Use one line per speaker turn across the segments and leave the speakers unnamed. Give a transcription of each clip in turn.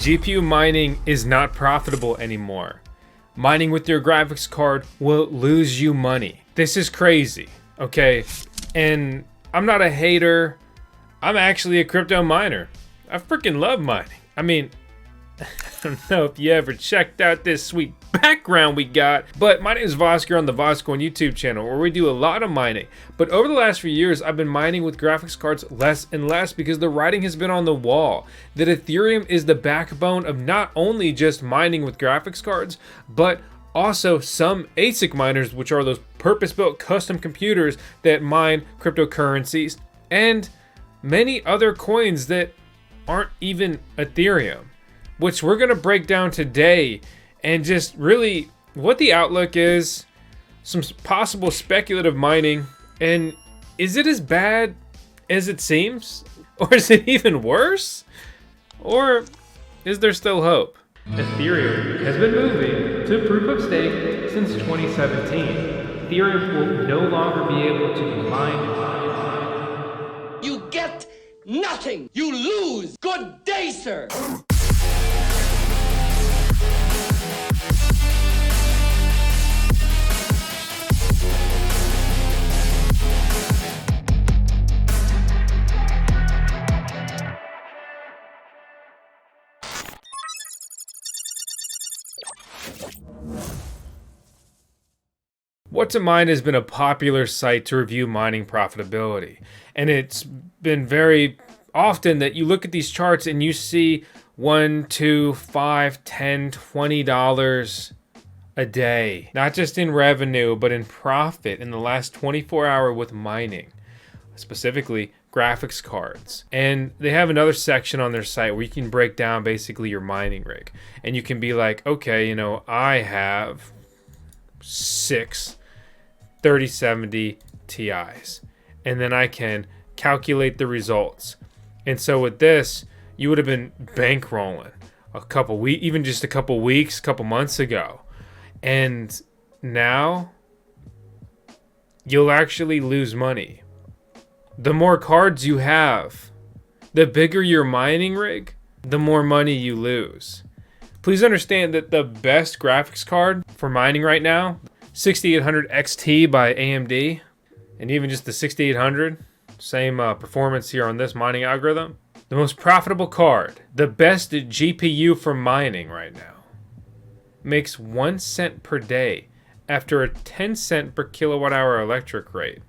GPU mining is not profitable anymore. Mining with your graphics card will lose you money. This is crazy, okay? And I'm not a hater. I'm actually a crypto miner. I freaking love mining. I mean, I don't know if you ever checked out this sweet background we got, but my name is Voskcoin on the Voskcoin YouTube channel, where we do a lot of mining. But over the last few years, I've been mining with graphics cards less and less because the writing has been on the wall that Ethereum is the backbone of not only just mining with graphics cards, but also some ASIC miners, which are those purpose-built custom computers that mine cryptocurrencies, and many other coins that aren't even Ethereum, which we're going to break down today, and just really what the outlook is, some possible speculative mining, and is it as bad as it seems? Or is it even worse? Or is there still hope? Ethereum has been moving to proof of stake since 2017. Ethereum will no longer be able to be mined.
You get nothing! You lose! Good day, sir!
What to Mine has been a popular site to review mining profitability, and it's been very often that you look at these charts and you see $1, $2, $5, $10, $20 a day, not just in revenue but in profit in the last 24 hours with mining, specifically graphics cards. And they have another section on their site where you can break down basically your mining rig, and you can be like, okay, you know, I have 6 3070 Ti's, and then I can calculate the results. And so with this, you would have been bankrolling a couple weeks, even just a couple weeks, couple months ago, and now you'll actually lose money. The more cards you have, the bigger your mining rig, the more money you lose. Please understand that the best graphics card for mining right now, 6800 XT by AMD, and even just the 6800, same performance here on this mining algorithm. The most profitable card, the best GPU for mining right now, makes 1 cent per day after a 10 cent per kilowatt hour electric rate.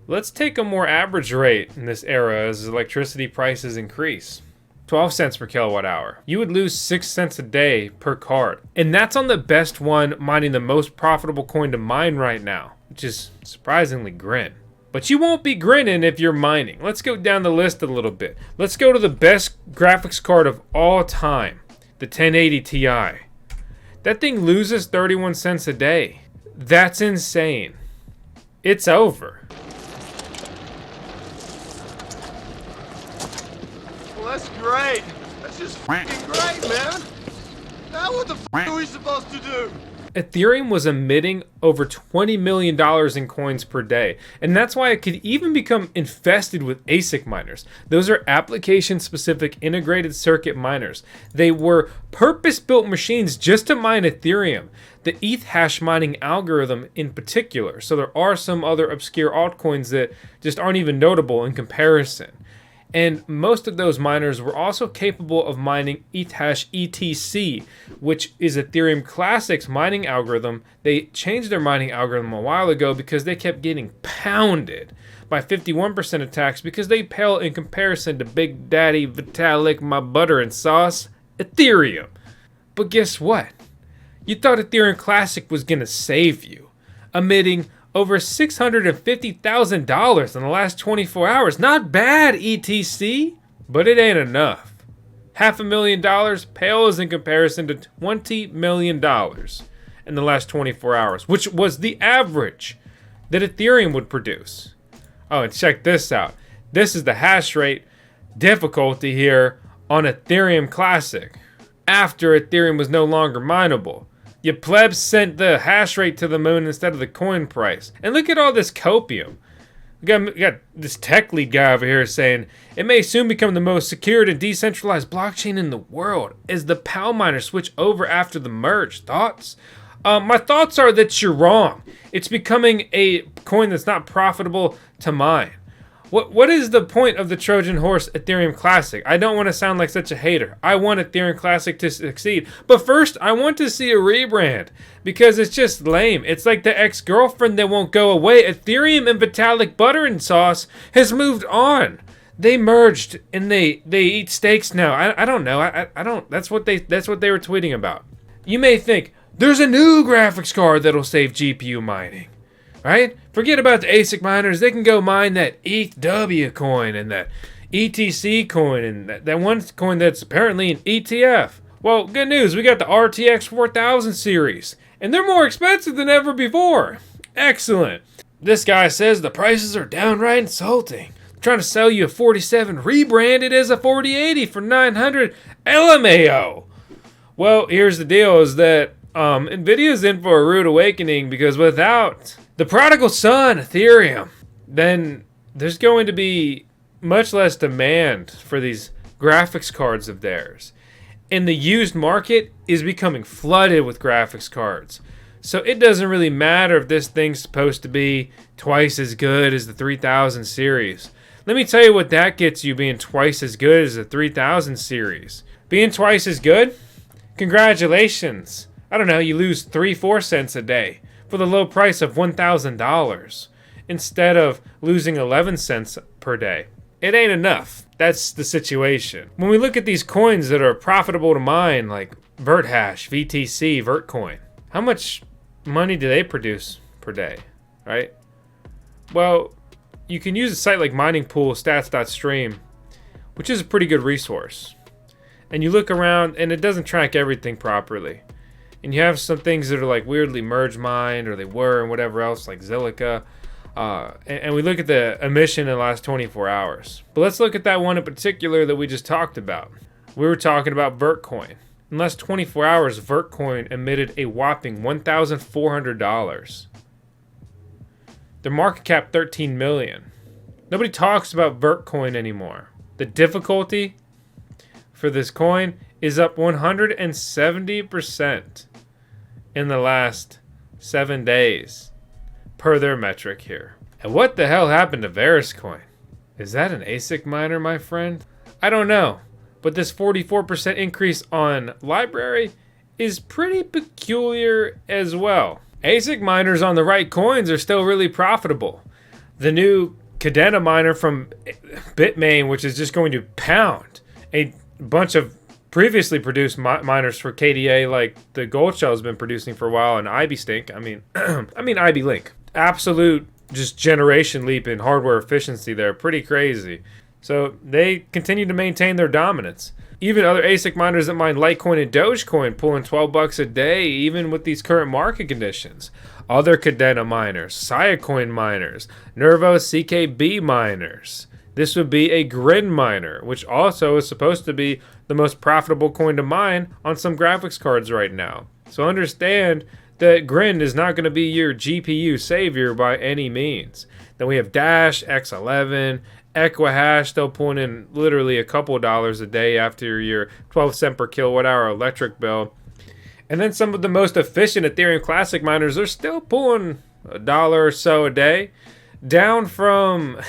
Let's take a more average rate in this era as electricity prices increase. 12 cents per kilowatt hour. You would lose 6 cents a day per card. And that's on the best one mining the most profitable coin to mine right now, which is surprisingly grin. But you won't be grinning if you're mining. Let's go down the list a little bit. Let's go to the best graphics card of all time, the 1080 Ti. That thing loses 31 cents a day. That's insane. It's over.
That's great. That's just f***ing great, man. Now what the f*** are we supposed to do?
Ethereum was emitting over $20 million in coins per day, and that's why it could even become infested with ASIC miners. Those are application-specific integrated circuit miners. They were purpose-built machines just to mine Ethereum, the ETHash mining algorithm in particular. So there are some other obscure altcoins that just aren't even notable in comparison. And most of those miners were also capable of mining ETHash ETC, which is Ethereum Classic's mining algorithm. They changed their mining algorithm a while ago because they kept getting pounded by 51% attacks because they pale in comparison to Big Daddy Vitalik, my butter and sauce, Ethereum. But guess what? You thought Ethereum Classic was going to save you, emitting over $650,000 in the last 24 hours. Not bad, ETC, but it ain't enough. $500,000 pales in comparison to $20 million in the last 24 hours, which was the average that Ethereum would produce. Oh, and check this out. This is the hash rate difficulty here on Ethereum Classic after Ethereum was no longer mineable. You plebs sent the hash rate to the moon instead of the coin price. And look at all this copium. We got this tech lead guy over here saying it may soon become the most secured and decentralized blockchain in the world as the PAL miners switch over after the merge. Thoughts? My thoughts are that you're wrong. It's becoming a coin that's not profitable to mine. What is the point of the Trojan horse Ethereum Classic? I don't want to sound like such a hater. I want Ethereum Classic to succeed. But first, I want to see a rebrand because it's just lame. It's like the ex-girlfriend that won't go away. Ethereum and Vitalik Butter and Sauce has moved on. They merged and they eat steaks now. I don't know. I don't. That's what they were tweeting about. You may think there's a new graphics card that'll save GPU mining. Right? Forget about the ASIC miners. They can go mine that ETH coin and that ETC coin and that one coin that's apparently an ETF. Well, good news. We got the RTX 4000 series. And they're more expensive than ever before. Excellent. This guy says the prices are downright insulting. I'm trying to sell you a 47 rebranded as a 4080 for 900 LMAO. Well, here's the deal is that NVIDIA's in for a rude awakening because without the prodigal son, Ethereum, then there's going to be much less demand for these graphics cards of theirs. And the used market is becoming flooded with graphics cards. So it doesn't really matter if this thing's supposed to be twice as good as the 3000 series. Let me tell you what that gets you being twice as good as the 3000 series. Being twice as good? Congratulations. I don't know, you lose 3-4 cents a day for the low price of $1,000 instead of losing 11 cents per day. It ain't enough. That's the situation. When we look at these coins that are profitable to mine, like ETHash, VTC, Vertcoin, how much money do they produce per day, right? Well, you can use a site like Mining Pool Stats.stream, which is a pretty good resource. And you look around and it doesn't track everything properly. And you have some things that are like weirdly merge mined, or they were, and whatever else, like Zilliqa. And we look at the emission in the last 24 hours. But let's look at that one in particular that we just talked about. We were talking about Vertcoin. In the last 24 hours, Vertcoin emitted a whopping $1,400. Their market cap, $13 million. Nobody talks about Vertcoin anymore. The difficulty for this coin is up 170% in the last 7 days, per their metric here. And what the hell happened to Voskcoin? Is that an ASIC miner, my friend? I don't know, but this 44% increase on Library is pretty peculiar as well. ASIC miners on the right coins are still really profitable. The new Cadena miner from Bitmain, which is just going to pound a bunch of previously produced miners for KDA, like the Gold Shell has been producing for a while, and IB Stink. I mean IB Link. Absolute just generation leap in hardware efficiency there. Pretty crazy. So they continue to maintain their dominance. Even other ASIC miners that mine Litecoin and Dogecoin pulling $12 a day, even with these current market conditions. Other Cadena miners, Siacoin miners, Nervo CKB miners. This would be a Grin miner, which also is supposed to be the most profitable coin to mine on some graphics cards right now. So understand that Grin is not going to be your GPU savior by any means. Then we have Dash, X11, ETHash, still pulling in literally a couple dollars a day after your 12 cent per kilowatt hour electric bill. And then some of the most efficient Ethereum Classic miners are still pulling $1 or so a day, down from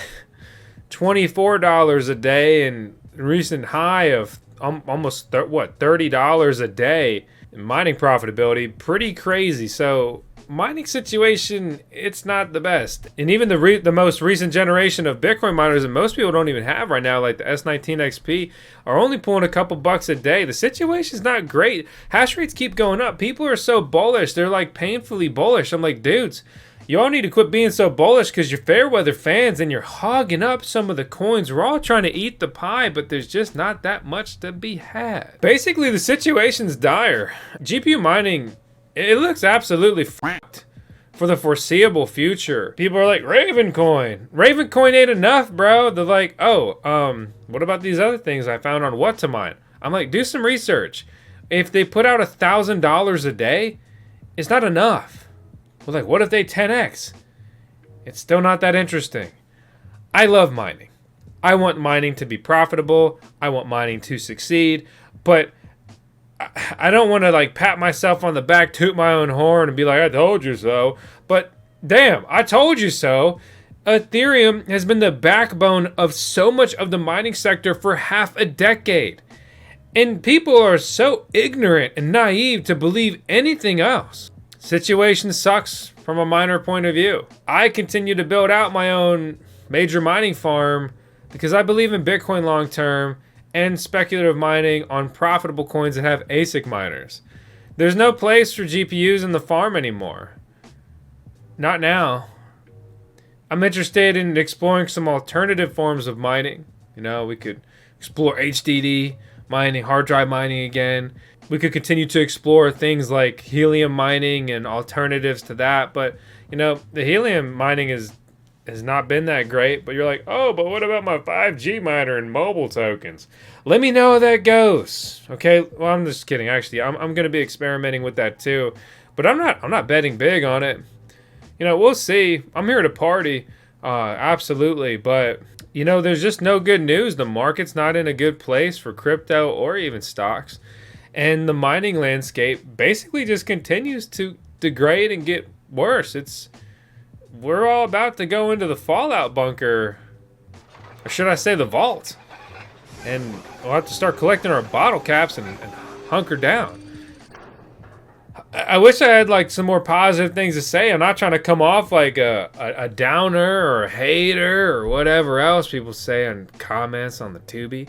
$24 a day and recent high of almost $30 a day in mining profitability. Pretty crazy. So mining situation, it's not the best. And even the most recent generation of Bitcoin miners that most people don't even have right now, like the S19 XP, are only pulling a couple bucks a day. The situation's not great. Hash rates keep going up. People are so bullish. They're like painfully bullish. I'm like, dudes, y'all need to quit being so bullish because you're fair weather fans and you're hogging up some of the coins. We're all trying to eat the pie, but there's just not that much to be had. Basically, the situation's dire. GPU mining, it looks absolutely f***ed for the foreseeable future. People are like, Ravencoin. Ravencoin ain't enough, bro. They're like, what about these other things I found on what to mine? I'm like, do some research. If they put out $1,000 a day, it's not enough. Well, like, what if they 10x? It's still not that interesting. I love mining. I want mining to be profitable. I want mining to succeed. But I don't want to like pat myself on the back, toot my own horn, and be like, I told you so. But damn, I told you so. Ethereum has been the backbone of so much of the mining sector for half a decade. And people are so ignorant and naive to believe anything else. Situation sucks from a miner point of view. I continue to build out my own major mining farm because I believe in Bitcoin long term and speculative mining on profitable coins that have ASIC miners. There's no place for GPUs in the farm anymore. Not now. I'm interested in exploring some alternative forms of mining. You know, we could explore HDD mining, hard drive mining again. We could continue to explore things like helium mining and alternatives to that. But, you know, the helium mining has not been that great. But you're like, oh, but what about my 5G miner and mobile tokens? Let me know how that goes. Okay, well, I'm just kidding. Actually, I'm going to be experimenting with that too. But I'm not betting big on it. You know, we'll see. I'm here to party. Absolutely. But, you know, there's just no good news. The market's not in a good place for crypto or even stocks. And the mining landscape basically just continues to degrade and get worse. We're all about to go into the fallout bunker. Or should I say the vault. And we'll have to start collecting our bottle caps and hunker down. I wish I had like some more positive things to say. I'm not trying to come off like a downer or a hater or whatever else people say in comments on the Tubi.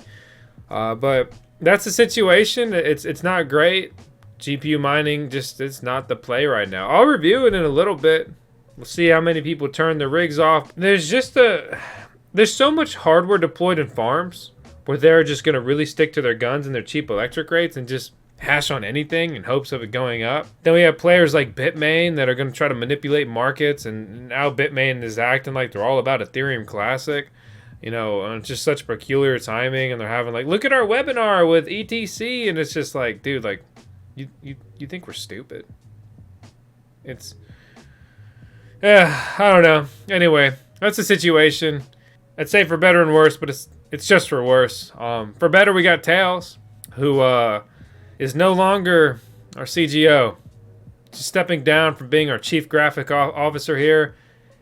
But that's the situation. It's not great. GPU mining it's not the play right now. I'll review it in a little bit. We'll see how many people turn their rigs off. There's so much hardware deployed in farms where they're just going to really stick to their guns and their cheap electric rates and just hash on anything in hopes of it going up. Then we have players like Bitmain that are going to try to manipulate markets, and now Bitmain is acting like they're all about Ethereum Classic. You know, it's just such peculiar timing, and they're having like, look at our webinar with ETC, and it's just like, dude, like, you think we're stupid? I don't know. Anyway, that's the situation. I'd say for better and worse, but it's just for worse. For better, we got Tails, who is no longer our CGO. She's stepping down from being our chief graphic officer here.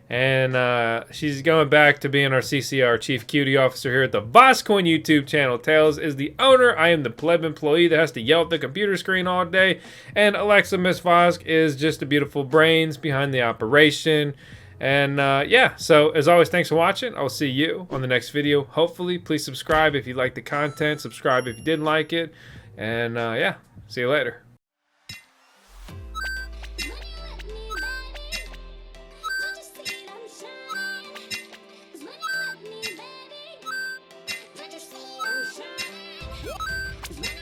And she's going back to being our CCR, chief cutie officer here at the Voskcoin YouTube channel. Tails is the owner. I am the pleb employee that has to yell at the computer screen all day. And Alexa Miss Vosk is just the beautiful brains behind the operation. And yeah, so as always, thanks for watching. I'll see you on the next video. Hopefully, please subscribe if you like the content. Subscribe if you didn't like it. And yeah, see you later.
When you let me, baby, don't you see I'm shining?